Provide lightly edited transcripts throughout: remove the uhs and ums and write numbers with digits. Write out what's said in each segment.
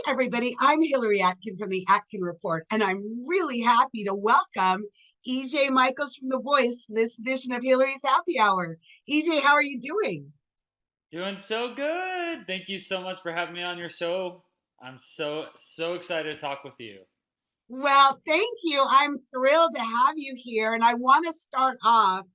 Everybody, I'm Hillary Atkin from the Atkin Report, and I'm really happy to welcome EJ Michels from The Voice to this edition of Hillary's Happy Hour. EJ, how are you doing? Doing so good. Thank you so much for having me on your show. I'm so excited to talk with you. Well, thank you. I'm thrilled to have you here, and I want to start off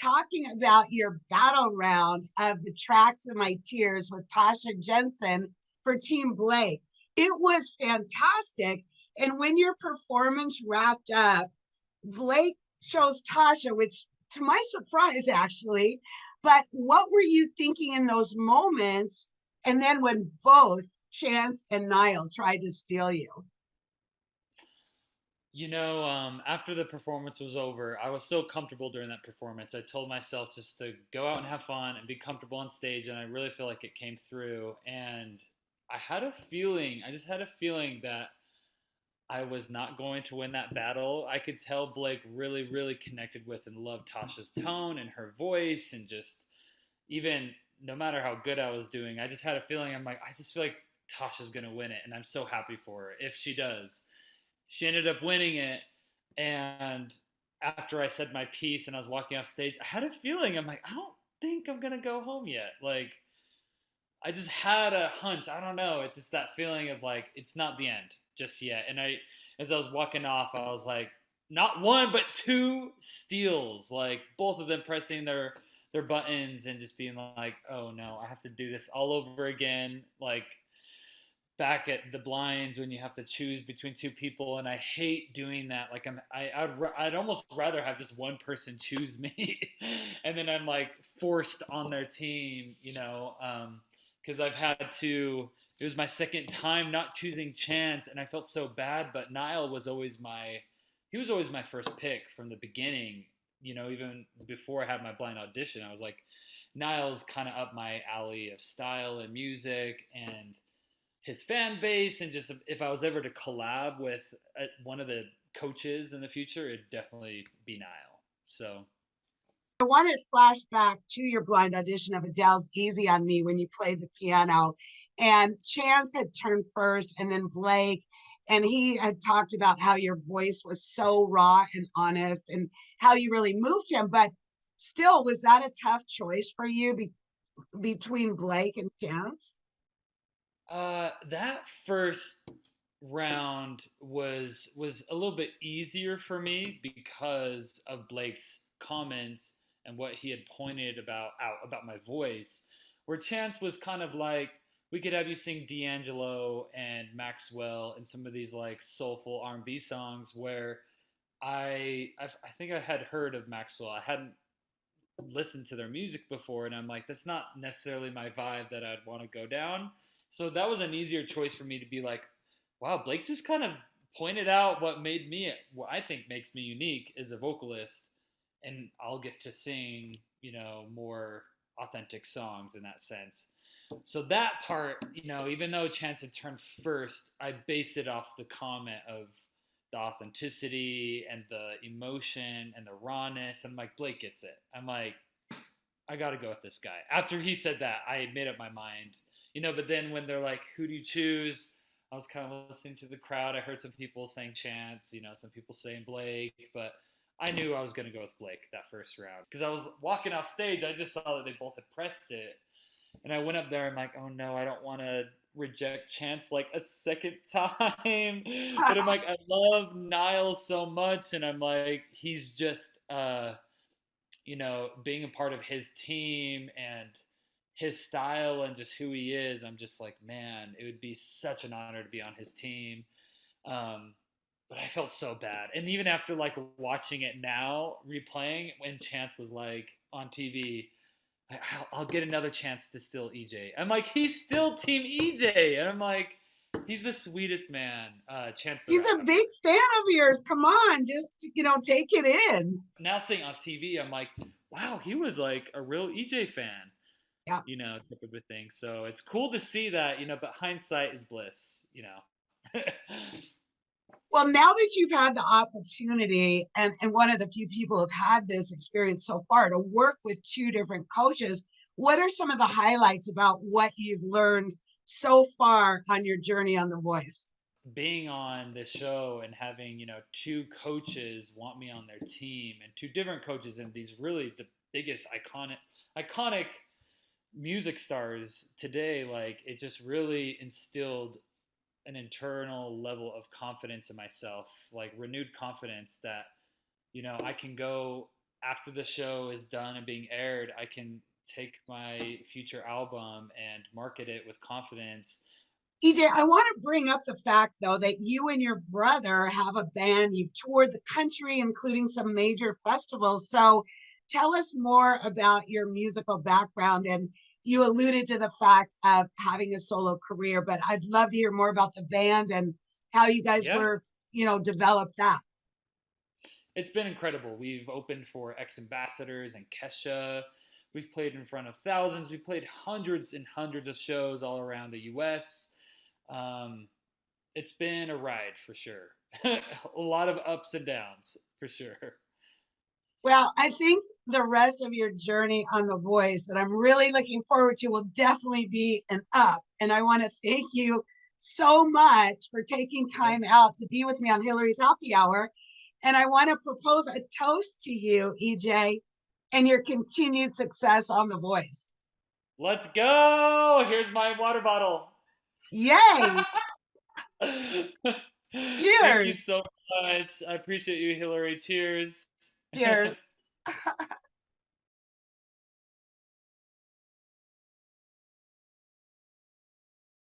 talking about your battle round of the Tracks of My Tears with Tasha Jensen for Team Blake. It was fantastic. And when your performance wrapped up, Blake chose Tasha, which to my surprise, actually. But what were you thinking in those moments? And then when both Chance and Niall tried to steal you? After the performance was over, I was so comfortable during that performance. I told myself just to go out and have fun and be comfortable on stage, and I really feel like it came through. And I just had a feeling that I was not going to win that battle. I could tell Blake really connected with and loved Tasha's tone and her voice, and just even no matter how good I was doing, I just had a feeling. I'm like, I just feel like Tasha's gonna win it, and I'm so happy for her if she does. She ended up winning it, and after I said my piece and I was walking off stage, I had a feeling. I'm like, I don't think I'm gonna go home yet. Like, I just had a hunch. I don't know. It's just that feeling of like it's not the end just yet. And as I was walking off, I was like, not one but two steals, like both of them pressing their buttons and just being like, oh no, I have to do this all over again. Like back at the blinds when you have to choose between two people, and I hate doing that. Like I'd almost rather have just one person choose me and then I'm like forced on their team, because I've had to. It was my second time not choosing Chance, and I felt so bad. But Niall was always he was always my first pick from the beginning. Even before I had my blind audition, I was like, Niall's kind of up my alley of style and music and his fan base, and just if I was ever to collab with one of the coaches in the future, it'd definitely be Niall. So I want to flash back to your blind audition of Adele's Easy on Me when you played the piano. And Chance had turned first, and then Blake. And he had talked about how your voice was so raw and honest and how you really moved him. But still, was that a tough choice for you between Blake and Chance? that first round was a little bit easier for me because of Blake's comments and what he had pointed out about my voice. Where Chance was kind of like, we could have you sing D'Angelo and Maxwell and some of these like soulful R&B songs. Where I think I had heard of Maxwell. I hadn't listened to their music before, and I'm like, that's not necessarily my vibe that I'd want to go down. So that was an easier choice for me to be like, wow, Blake just kind of pointed out what I think makes me unique as a vocalist, and I'll get to sing, more authentic songs in that sense. So that part, even though Chance had turned first, I base it off the comment of the authenticity and the emotion and the rawness. I'm like, Blake gets it. I'm like, I got to go with this guy. After he said that, I made up my mind. But then when they're like, who do you choose? I was kind of listening to the crowd. I heard some people saying Chance, some people saying Blake, but I knew I was going to go with Blake that first round because I was walking off stage. I just saw that they both had pressed it, and I went up there. I'm like, oh no, I don't want to reject Chance like a second time. But I'm like, I love Niall so much, and I'm like, he's just being a part of his team and his style and just who he is. I'm just like, man, it would be such an honor to be on his team. Um, but I felt so bad. And even after like watching it now, replaying when Chance was like on TV, I'll get another chance to steal EJ. I'm like, he's still Team EJ, and I'm like, he's the sweetest man, Chance the He's a Rapper. big fan of yours. Come on, just take it in. Now seeing on TV, I'm like, wow, he was like a real EJ fan, Yeah. type of a thing. So it's cool to see that, but hindsight is bliss. Well, now that you've had the opportunity, and one of the few people who've had this experience so far, to work with two different coaches, what are some of the highlights about what you've learned so far on your journey on The Voice? Being on this show and having two coaches want me on their team, and two different coaches, and these really the biggest iconic music stars today, like it just really instilled an internal level of confidence in myself, like renewed confidence that I can go after the show is done and being aired, I can take my future album and market it with confidence. EJ, I want to bring up the fact, though, that you and your brother have a band. You've toured the country, including some major festivals. So tell us more about your musical background. And you alluded to the fact of having a solo career, but I'd love to hear more about the band and how you guys Yeah, were, developed that. it's been incredible. We've opened for ex ambassadors and Kesha. We've played in front of thousands. We played hundreds and hundreds of shows all around the US. Um, it's been a ride for sure. A lot of ups and downs for sure. Well, I think the rest of your journey on The Voice that I'm really looking forward to will definitely be an up. And I want to thank you so much for taking Yeah. time out to be with me on Hillary's Happy Hour. And I want to propose a toast to you, EJ, and your continued success on The Voice. Let's go. Here's my water bottle. Yay! Thank you Cheers! so much. I appreciate you, Hillary. Cheers. Cheers.